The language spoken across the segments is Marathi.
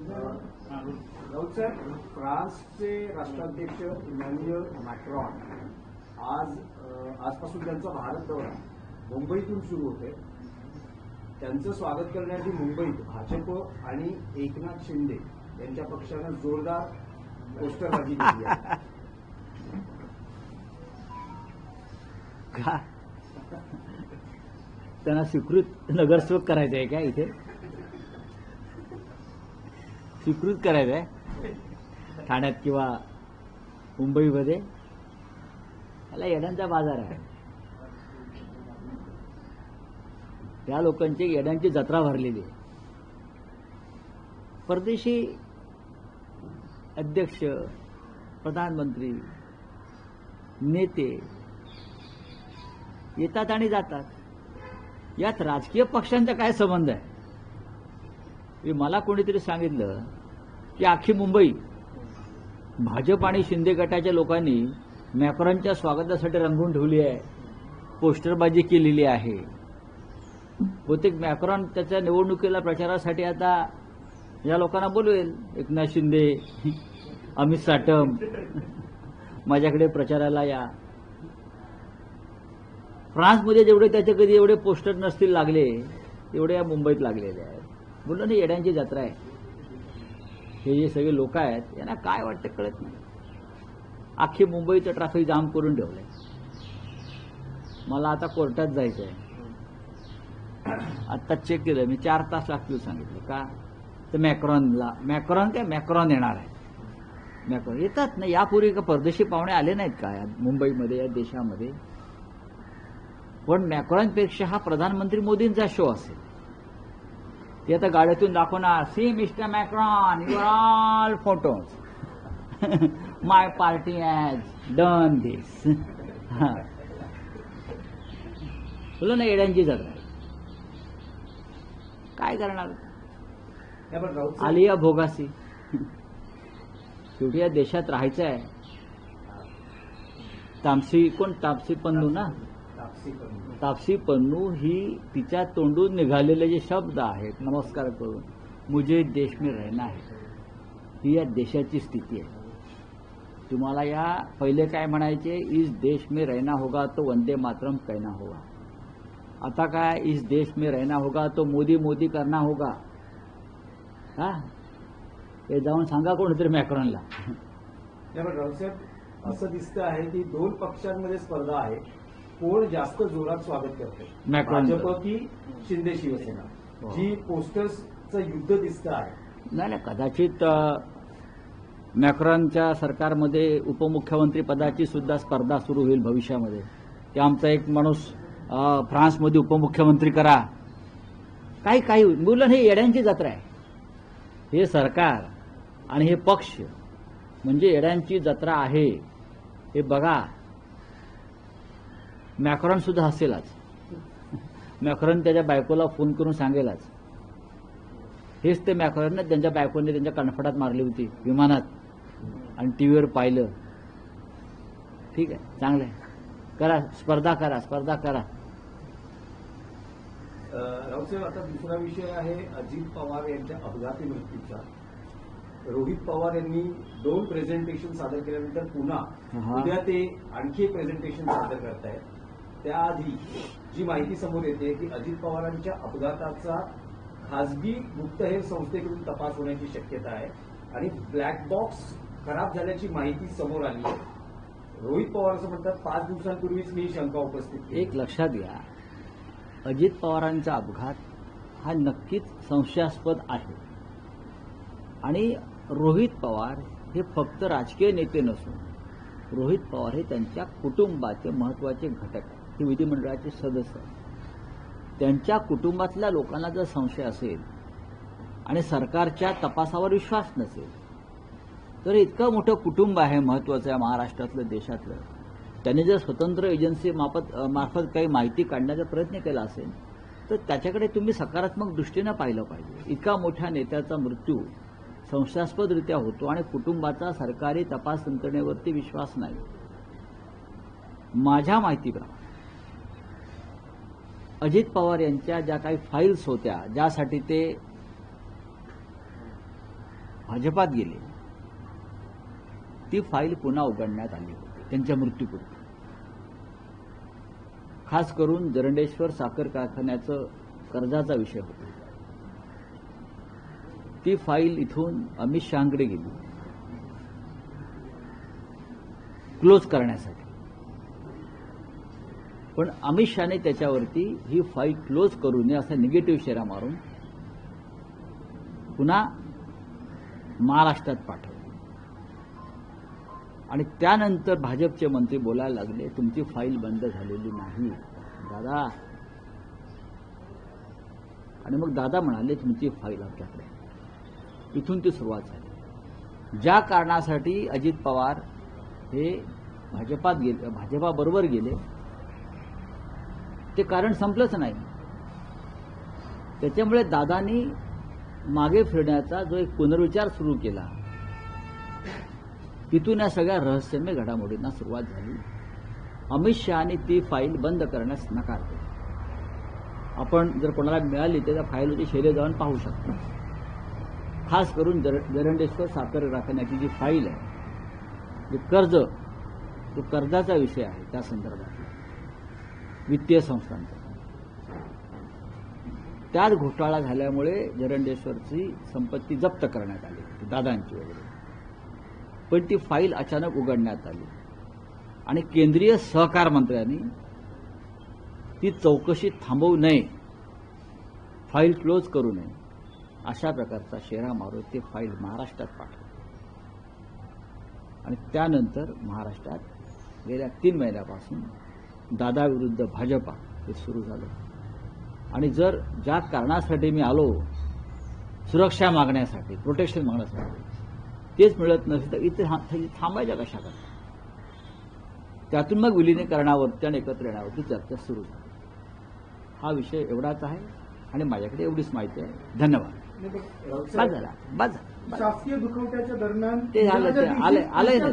राऊत साहेब, फ्रान्सचे राष्ट्राध्यक्ष इमॅन्युएल मॅक्रॉन आजपासून त्यांचा भारत दौरा मुंबईतून सुरू होते. त्यांचं स्वागत करण्यासाठी मुंबईत भाजप आणि एकनाथ शिंदे यांच्या पक्षानं जोरदार पोस्टरबाजी केली आहे. त्यांना स्वीकृत नगरसेवक करायचं आहे का? इथे स्वीकृत करायचं आहे ठाण्यात किंवा मुंबईमध्ये? त्याला येड्यांचा बाजार आहे. त्या लोकांची येड्यांची जत्रा भरलेली आहे. परदेशी अध्यक्ष, प्रधानमंत्री, नेते येतात आणि जातात. यात राजकीय पक्षांचा काय संबंध आहे? मला कोणीतरी सांगितलं की अख्खी मुंबई भाजप आणि शिंदे गटाच्या लोकांनी मॅक्रॉनच्या स्वागतासाठी रंगवून ठेवली आहे, पोस्टरबाजी केलेली आहे. बहुतेक मॅक्रॉन त्याच्या निवडणुकीला प्रचारासाठी आता या लोकांना बोलवेल. एकनाथ शिंदे, अमित साटम, माझ्याकडे प्रचाराला या. फ्रान्समध्ये जेवढे त्याचे कधी एवढे पोस्टर नसतील लागले तेवढे या मुंबईत लागलेले आहेत. बोललो ना, येड्यांची जत्रा आहे. हे जे सगळे लोक आहेत यांना काय वाटतं कळत नाही. अख्खी मुंबईचं ट्रॅफिक जाम करून ठेवलंय. मला आता कोर्टात जायचं आहे. आता चेक केलं मी, 4 तास लागतील सांगितलं. का तर मॅक्रॉन येणार आहे. मॅक्रॉन येतात ना. यापूर्वी का परदेशी पाहुणे आले नाहीत का मुंबईमध्ये, या देशामध्ये? पण मॅक्रॉनपेक्षा हा प्रधानमंत्री मोदींचा शो असेल. ते आता गाड्यातून दाखवणार, see mister Macron, your all photos, my party has done this. बोला ना, येड्यांची जत्रा. काय करणार? आलिया भोगासी. शेवटी या देशात राहायचं आहे. तापसी पन्नू ना, तापसी पन्नू ही तिच्या तोंडून निघालेले जे शब्द आहेत, नमस्कार करून, मुझे देश में रहना है, ही या देशाची स्थिती आहे. तुम्हाला या पहिले काय म्हणायचे, इस देश में रहना होगा तो वंदे मातरम कहना होगा. आता काय, इस देश में रहना होगा तो मोदी मोदी करना होगा. हा, हे जाऊन सांगा कोणतरी मॅक्रॉनला. रावसाहेब, असं दिसतं आहे की 2 पक्षांमध्ये स्पर्धा आहे. कोण जास्त जोरात स्वागत करते, भाजप की शिंदे शिवसेना? जी पोस्टर्सचं युद्ध दिसतं आहे. नाही, कदाचित मॅक्रॉनच्या सरकारमध्ये उपमुख्यमंत्री पदाची सुद्धा स्पर्धा सुरू होईल भविष्यामध्ये, की आमचा एक माणूस फ्रान्समध्ये उपमुख्यमंत्री करा. काही मुलं, हे येड्यांची जत्रा आहे. हे सरकार आणि हे पक्ष म्हणजे येड्यांची जत्रा आहे. हे बघा, मॅक्रॉन सुद्धा हसेलच. मॅक्रॉन त्याच्या बायकोला फोन करून सांगेलच. हेच ते मॅक्रॉनने त्यांच्या बायकोने त्यांच्या कणफडात मारली होती विमानात आणि टीव्हीवर पाहिलं. ठीक आहे, चांगलं आहे, करा स्पर्धा करा. रावसाहेब, आता दुसरा विषय आहे अजित पवार यांच्या अपघाती मृत्यूचा. रोहित पवार यांनी 2 प्रेझेंटेशन सादर केल्यानंतर पुन्हा उद्या ते आणखी एक प्रेझेंटेशन सादर करतायत. त्याआधी जी माहिती समोर येते की अजित पवारांच्या अपघाताचा खासगी गुप्तहेर संस्थेकडून तपास होण्याची शक्यता आहे आणि ब्लॅक बॉक्स खराब झाल्याची माहिती समोर आली आहे. रोहित पवार असं म्हणतात, 5 दिवसांपूर्वीच मी शंका उपस्थित केली. एक लक्षात घ्या, अजित पवारांचा अपघात हा नक्कीच संशयास्पद आहे. आणि रोहित पवार हे फक्त राजकीय नेते नसून रोहित पवार हे त्यांच्या कुटुंबाचे महत्त्वाचे घटक आहेत. ते विधिमंडळाचे सदस्य आहेत. त्यांच्या कुटुंबातल्या लोकांना जर संशय असेल आणि सरकारच्या तपासावर विश्वास नसेल, तर इतकं मोठं कुटुंब आहे महत्त्वाचं आहे महाराष्ट्रातलं, देशातलं, त्यांनी जर स्वतंत्र एजन्सी मार्फत काही माहिती काढण्याचा प्रयत्न केला असेल तर त्याच्याकडे तुम्ही सकारात्मक दृष्टीनं पाहिलं पाहिजे. इतका मोठ्या नेत्याचा मृत्यू संशयास्पदरित्या होतो आणि कुटुंबाचा सरकारी तपास यंत्रणेवरती विश्वास नाही. माझ्या माहितीप्रमाणे अजित पवार यांच्या ज्या काही फाईल्स होत्या, ज्यासाठी ते भाजपात गेले ती फाईल पुन्हा उघडण्यात आली होती त्यांच्या मृत्यूपूर्वी. खास करून जरंडेश्वर साखर कारखान्याचं कर्जाचा विषय होता. ती फाईल इथून अमित शहाकडे गेली क्लोज करण्यासाठी. पण अमित शहाने त्याच्यावरती ही फाईल क्लोज करू नये असा निगेटिव्ह शेरा मारून पुन्हा महाराष्ट्रात पाठवलं. आणि त्यानंतर भाजपचे मंत्री बोलायला लागले, तुमची फाईल बंद झालेली नाही दादा. आणि मग दादा म्हणाले, तुमची फाईल आपल्याकडे. इथून ती सुरुवात झाली. ज्या कारणासाठी अजित पवार हे भाजपाबरोबर गेले ते कारण संपलंच नाही. त्याच्यामुळे दादांनी मागे फिरण्याचा जो एक पुनर्विचार सुरू केला, तिथून या सगळ्या रहस्यमय घडामोडींना सुरुवात झाली. अमित शहाने ती फाईल बंद करण्यास नकार दिला. आपण जर कोणाला मिळाली तर त्या फाईलची शैली जाऊन पाहू शकता. खास करून जरंडेश्वर साखर कारखान्याची जी फाईल आहे, जे कर्ज, तो कर्जाचा विषय आहे, त्या संदर्भात वित्तीय संस्थांचा त्यात घोटाळा झाल्यामुळे जरंडेश्वरची संपत्ती जप्त करण्यात आली, दादांची वगैरे. पण ती फाईल अचानक उघडण्यात आली आणि केंद्रीय सहकार मंत्र्यांनी ती चौकशी थांबवू नये, फाईल क्लोज करू नये, अशा प्रकारचा शेरा मारून ते फाईल महाराष्ट्रात पाठवली. आणि त्यानंतर महाराष्ट्रात गेल्या 3 महिन्यापासून दादा विरुद्ध भाजपा हे सुरू झालं. आणि जर ज्या कारणासाठी मी आलो, सुरक्षा मागण्यासाठी, प्रोटेक्शन मागण्यासाठी, तेच मिळत नसेल तर इथे थांबायच्या कशा करता. त्यातून मग विलिनीकरणावरती आणि एकत्र येण्यावरती चर्चा सुरू झाली. हा विषय एवढाच आहे आणि माझ्याकडे एवढीच माहिती आहे. धन्यवाद. शासकीय दुखवट्याच्या दरम्यान ते झालं, ते आलंय ना,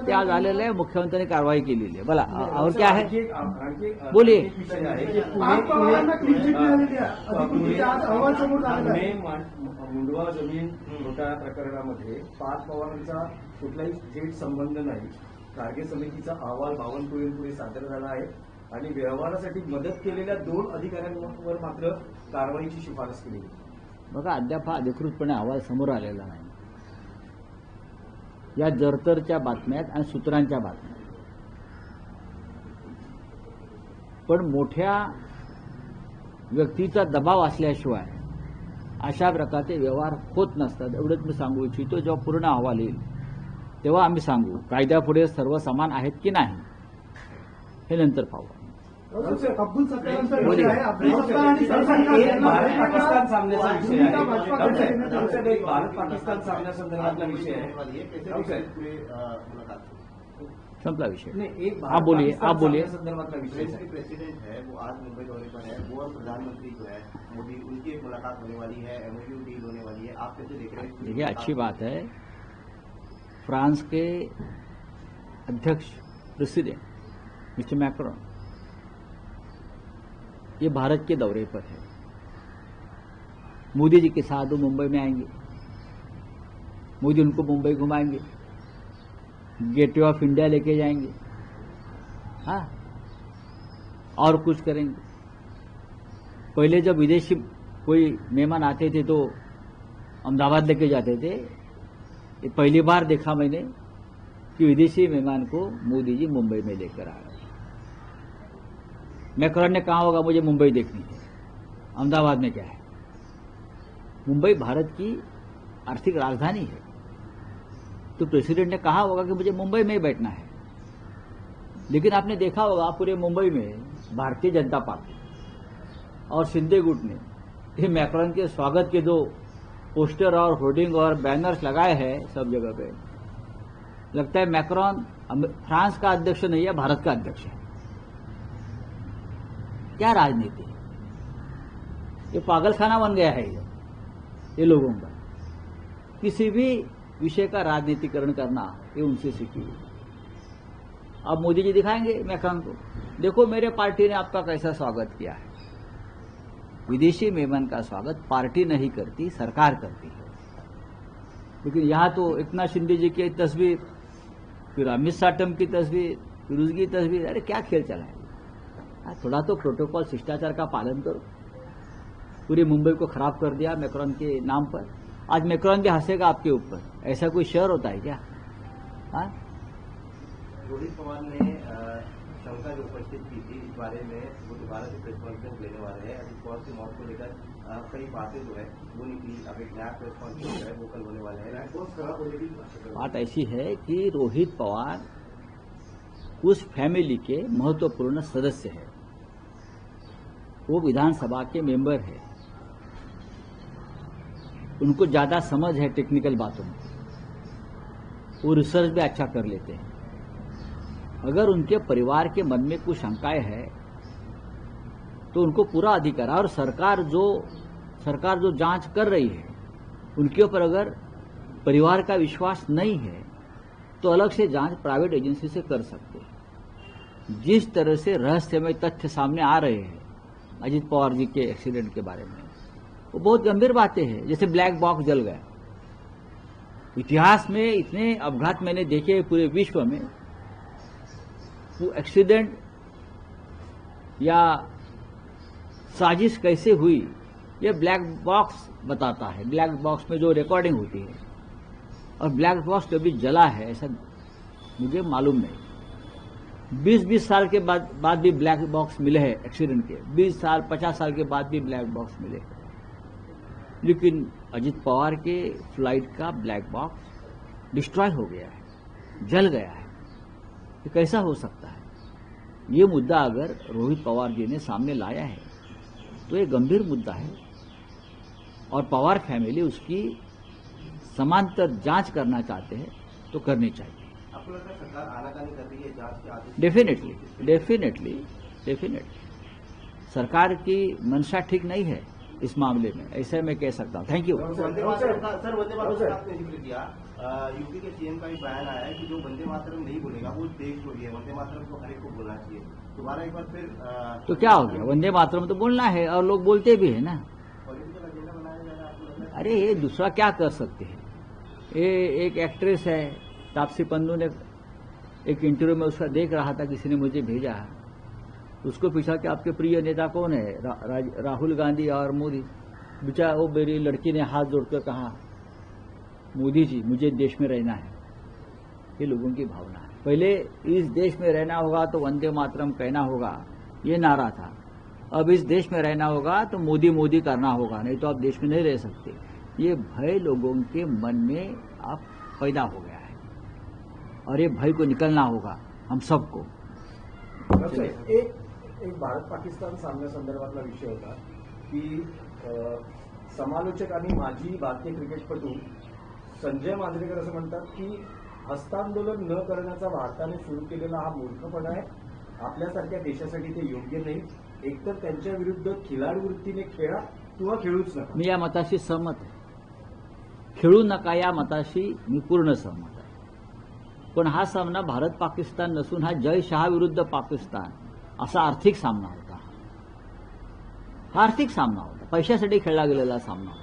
ते आज आलेलं आहे. मुख्यमंत्र्यांनी कारवाई केलेली आहे. बोला, और क्या है, बोलिए. मुंडवा जमीन घोटाळा प्रकरणामध्ये पार्थ पवारांचा कुठलाही थेट संबंध नाही. कारगे समितीचा अहवाल बावनकुळेंपुढे सादर झाला आहे आणि व्यवहारासाठी मदत केलेल्या 2 अधिकाऱ्यांवर मात्र कारवाईची शिफारस केली. बघा, अद्याप हा अधिकृतपणे अहवाल समोर आलेला नाही. या जरतरच्या बातम्या आणि सूत्रांच्या बातम्या. पण मोठ्या व्यक्तीचा दबाव असल्याशिवाय अशा प्रकारचे व्यवहार होत नसतात, एवढंच मी सांगू इच्छितो. जेव्हा पूर्ण अहवाल येईल तेव्हा आम्ही सांगू. कायद्यापुढे सर्व समान आहेत की नाही हे नंतर पाहू. अब्दुल सत्तारांचा बोलिए. विषय आहे. अब्दुल सत्तार आणि भारत पाकिस्तान सामन्याचा विषय आहे. भारत पाकिस्तान सामन्यासंदर्भातला विषय आहे. संपला विषय. नहीं, एक आप बोलिए, आप बोलिए. संदर्भातला विषय है. प्रेसिडेंट है वो आज मुंबई दौरे पर है. वो और प्रधानमंत्री जो है मोदी, उनकी एक मुलाकात होने वाली है, एमओयू डील होने वाली है. आप कैसे देख रहे हैं? देखिए, अच्छी बात है. फ्रांस के अध्यक्ष प्रेसिडेंट मिस्टर मैक्रोन ये भारत के दौरे पर है. मोदी जी के साथ वो मुंबई में आएंगे. मोदी उनको मुंबई घुमाएंगे, गेटवे ऑफ इंडिया लेके जाएंगे, हाँ, और कुछ करेंगे. पहले जब विदेशी कोई मेहमान आते थे तो अहमदाबाद लेके जाते थे. ये पहली बार देखा मैंने कि विदेशी मेहमान को मोदी जी मुंबई में लेकर आ रहे. मैक्रोन ने कहा होगा मुझे मुंबई देखनी है, अहमदाबाद में क्या है. मुंबई भारत की आर्थिक राजधानी है, तो प्रेसिडेंट ने कहा होगा कि मुझे मुंबई में ही बैठना है. लेकिन आपने देखा होगा पूरे मुंबई में भारतीय जनता पार्टी और शिंदे गुट ने ये मैक्रोन के स्वागत के जो पोस्टर और होर्डिंग और बैनर्स लगाए हैं सब जगह पे, लगता है मैक्रोन फ्रांस का अध्यक्ष नहीं है, भारत का अध्यक्ष है. क्या राजनीति है? ये पागलखाना बन गया है ये लोगों का. किसी भी विषय का राजनीतिकरण करना ये उनसे सीखी है. अब मोदी जी दिखाएंगे मैक्रोन को, देखो मेरे पार्टी ने आपका कैसा स्वागत किया है. विदेशी मेहमान का स्वागत पार्टी नहीं करती, सरकार करती है. लेकिन यहाँ तो एकनाथ शिंदे जी की तस्वीर, फिर अमित साटम की तस्वीर, फिर उसकी तस्वीर, अरे क्या खेल चला है। थोड़ा तो प्रोटोकॉल शिष्टाचार का पालन करो। पूरी मुंबई को खराब कर दिया मैक्रोन के नाम पर। आज मैक्रोन भी हंसेगा आपके ऊपर। ऐसा कोई शहर होता है क्या? हाँ, रोहित पवार ने शंका जो उपस्थित की थी इस बारे में वो दोबारा से प्रेस कॉन्फ्रेंस लेने वाले हैं। अजित पवार की मौत को लेकर कई बातें जो है वो निकली। अब एक नया प्रेस कॉन्फ्रेंस है वो कल होने वाले हैं। बात ऐसी है कि रोहित पवार उस फैमिली के महत्वपूर्ण सदस्य है। वो विधानसभा के मेंबर है, उनको ज्यादा समझ है टेक्निकल बातों में, वो रिसर्च भी अच्छा कर लेते हैं। अगर उनके परिवार के मन में कुछ शंकाएं है तो उनको पूरा अधिकार है। और सरकार जो जांच कर रही है उनके ऊपर अगर परिवार का विश्वास नहीं है तो अलग से जांच प्राइवेट एजेंसी से कर सकते हैं। जिस तरह से रहस्यमय तथ्य सामने आ रहे हैं अजित पवार जी के एक्सीडेंट के बारे में, वो बहुत गंभीर बातें हैं। जैसे ब्लैक बॉक्स जल गया। इतिहास में इतने अपघात मैंने देखे पूरे विश्व में, वो एक्सीडेंट या साजिश कैसे हुई ये ब्लैक बॉक्स बताता है। ब्लैक बॉक्स में जो रिकॉर्डिंग होती है, और ब्लैक बॉक्स कभी जला है ऐसा मुझे मालूम नहीं। 20-20 साल के बाद भी ब्लैक बॉक्स मिले हैं एक्सीडेंट के। 20 साल 50 साल के बाद भी ब्लैक बॉक्स मिले। लेकिन अजित पवार के फ्लाइट का ब्लैक बॉक्स डिस्ट्रॉय हो गया है, जल गया है। ये कैसा हो सकता है? ये मुद्दा अगर रोहित पवार जी ने सामने लाया है तो ये गंभीर मुद्दा है और पवार फैमिली उसकी समांतर जांच करना चाहते हैं तो करनी चाहिए। आपको लगता है सरकार आनाकानी कर रही है जांच के आदेश? डेफिनेटली सरकार की मंशा ठीक नहीं है इस मामले में, ऐसे मैं कह सकता हूं। Thank you. वंदे मातरम का सर, वंदे मातरम का आपने जिक्र किया। यूपी के सीएम का भी बयान आया है कि जो वंदे मातरम नहीं बोलेगा वो देशद्रोही है। वंदे मातरम को हर एक को बोलना चाहिए। दोबारा एक बार फिर तो क्या हो गया? वंदे मातरम तो बोलना है और लोग बोलते भी है ना। पॉलिटिकल एजेंडा बनाया जा रहा है, आपको लगता है? अरे ये दूसरा क्या कर सकते हैं? ये एक एक्ट्रेस है तापसी पन्नू ने एक इंटरव्यू में उसका देख रहा था, किसी ने मुझे भेजा, उसको पूछा कि आपके प्रिय नेता कौन है? राहुल गांधी और मोदी। बेचारा वो मेरी लड़की ने हाथ जोड़कर कहा मोदी जी मुझे देश में रहना है। ये लोगों की भावना है। पहले इस देश में रहना होगा तो वंदे मातरम कहना होगा, ये नारा था। अब इस देश में रहना होगा तो मोदी मोदी करना होगा, नहीं तो आप देश में नहीं रह सकते। ये भय लोगों के मन में अब पैदा हो गया है और ये भय को निकलना होगा हम सबको। एक भारत पाकिस्तान सामन्यासंदर्भातला विषय होता की समालोचक आणि माजी भारतीय क्रिकेटपटू संजय मांजरेकर असं म्हणतात की हस्तांदोलन न करण्याचा भारताने सुरू केलेला हा मूर्खपणा आहे. आपल्यासारख्या देशासाठी ते योग्य नाही. एकतर त्यांच्या विरुद्ध खिलाडू वृत्तीने खेळा किंवा खेळूच नका. मी या मताशी सहमत आहे. खेळू नका या मताशी मी पूर्ण सहमत आहे. पण हा सामना भारत पाकिस्तान नसून हा जय शहा विरुद्ध पाकिस्तान असा आर्थिक सामना होता. हा आर्थिक सामना होता, पैशासाठी खेळला गेलेला सामना होता.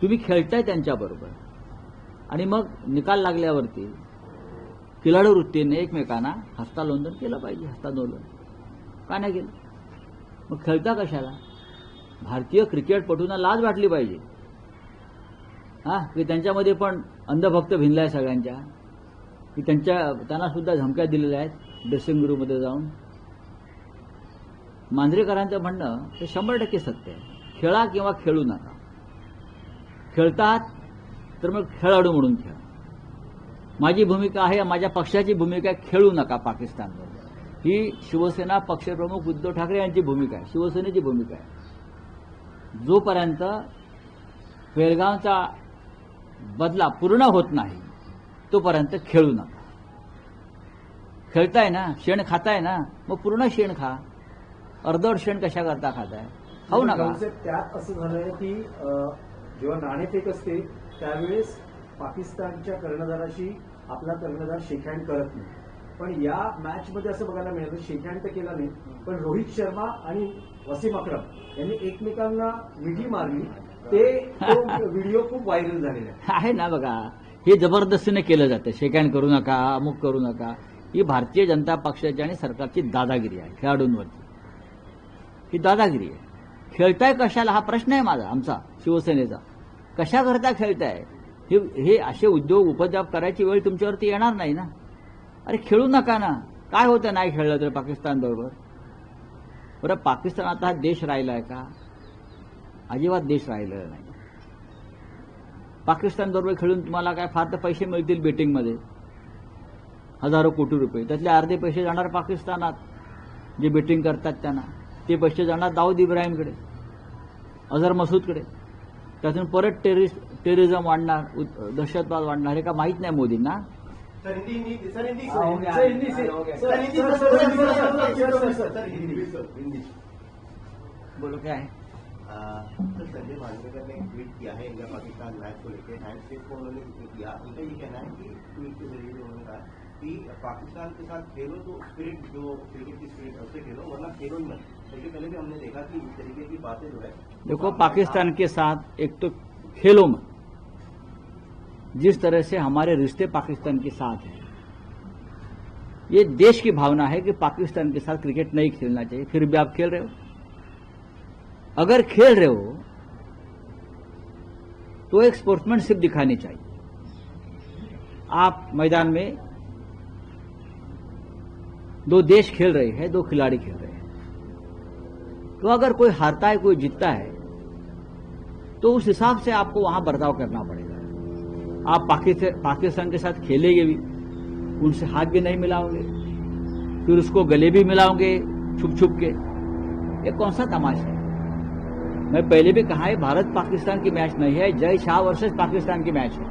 तुम्ही खेळताय त्यांच्याबरोबर आणि मग निकाल लागल्यावरती खिलाडू वृत्तीने एकमेकांना हस्तांदोलन केलं पाहिजे. हस्तांदोलन का नाही केलं? मग खेळता कशाला? भारतीय क्रिकेटपटूंना लाज वाटली पाहिजे की त्यांच्यामध्ये पण अंधभक्त भिनलाय सगळ्यांच्या, की त्यांना सुद्धा धमक्या दिलेल्या आहेत ड्रेसिंग रूममध्ये जाऊन. मांजरेकरांचं म्हणणं हे 100% सत्य आहे. खेळा किंवा खेळू नका. खेळतात तर मग खेळाडू म्हणून खेळा. माझी भूमिका आहे, माझ्या पक्षाची भूमिका आहे, खेळू नका पाकिस्तानबरोबर. ही शिवसेना पक्षप्रमुख उद्धव ठाकरे यांची भूमिका आहे, शिवसेनेची भूमिका आहे. जोपर्यंत बेळगावचा बदला पूर्ण होत नाही तोपर्यंत खेळू नका. खेळताय ना, शेण खाताय ना, मग पूर्ण शेण खा. अर्धवट शेण कशा करता खाताय? खाऊ नका. त्यात असं झालंय की जेव्हा नाणेफेक असते त्यावेळेस पाकिस्तानच्या कर्णधाराशी आपला कर्णधार शेकहँड करत नाही. पण या मॅचमध्ये असं बघायला मिळालं, शेकहँड तर केला नाही, पण रोहित शर्मा आणि वसीम अक्रम यांनी एकमेकांना मिठी मारली तो व्हिडिओ खूप व्हायरल झालेला आहे. आहे ना बघा, हे जबरदस्तीने केलं जातं. शेकहँड करू नका, अमुक करू नका. ही भारतीय जनता पक्षाची आणि सरकारची दादागिरी आहे खेळाडूंवरची. ही दादागिरी आहे. खेळताय कशाला हा प्रश्न आहे माझा, आमचा शिवसेनेचा. कशाकरता खेळताय? हे असे उद्योग उपद्व्याप करायची वेळ तुमच्यावरती येणार नाही ना. अरे खेळू नका ना. काय होतं नाही खेळलं तर पाकिस्तान बरोबर? बरं, पाकिस्तान आता हा देश राहिलाय का? अजिबात देश राहिलेला नाही. पाकिस्तान बरोबर खेळून तुम्हाला काय फार तर पैसे मिळतील बेटिंगमध्ये, हजारो कोटी रुपये. त्यातले अर्धे पैसे जाणार पाकिस्तानात, जे बेटिंग करतात त्यांना. ते पैसे जाणार दाऊद इब्राहिमकडे, अझर मसूदकडे. त्यातून परत टेररिझम वाढणार, दहशतवाद वाढणार. हे का माहीत नाही मोदींना? सर हिंदी सर हिंदी हाँ, हो गया. सर हिंदी से हो गया. Sir Hindi sir, sir sir, Hindi sir, sir Hindi Hindi. बोलो क्या है? सर संजय मांजरेकर ने एक ट्वीट किया है इंडिया पाकिस्तान मैच को लेकर. हैंडशेक को उन्होंने जिक्र किया. उनका ये कहना है कि ट्वीट के जरिए उन्होंने कहा कि पाकिस्तान के साथ खेलो तो स्पिरिट, जो क्रिकेट की स्पिरिट उससे खेलो, वरना खेलो ही मत. इसके पहले भी हमने देखा कि इस तरीके की बातें जो है, देखो, पाकिस्तान के साथ एक तो खेलों में जिस तरह से हमारे रिश्ते पाकिस्तान के साथ हैं, ये देश की भावना है कि पाकिस्तान के साथ क्रिकेट नहीं खेलना चाहिए. फिर भी आप खेल रहे हो. अगर खेल रहे हो तो एक स्पोर्ट्समैनशिप दिखानी चाहिए. आप मैदान में दो देश खेल रहे हैं, दो खिलाड़ी खेल रहे हैं. तो अगर कोई हारता है, कोई जीतता है, तो उस हिसाब से आपको वहां बर्ताव करना पड़ेगा. आप पाकिस्तान के साथ खेलेंगे भी, उनसे हाथ भी नहीं मिलाओगे, फिर उसको गले भी मिलाओगे छुप छुप के. ये कौन सा तमाशा है? मैं पहले भी कहा है, भारत पाकिस्तान की मैच नहीं है, जय शाह वर्सेस पाकिस्तान की मैच है.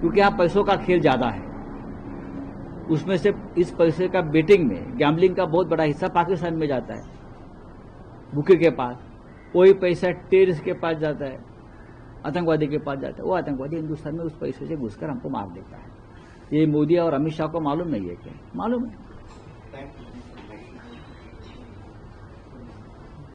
क्योंकि यहाँ पैसों का खेल ज्यादा है. उसमें से इस पैसे का बेटिंग में, गैम्बलिंग का बहुत बड़ा हिस्सा पाकिस्तान में जाता है, बुके के पास. वही पैसा टेररिस्ट के पास जाता है, आतंकवादी के पास जाता है. वो आतंकवादी हिंदुस्तान में उस पैसे से घुसकर हमको मार देता है. ये मोदी और अमित शाह को मालूम नहीं है क्या? मालूम है. Thank you.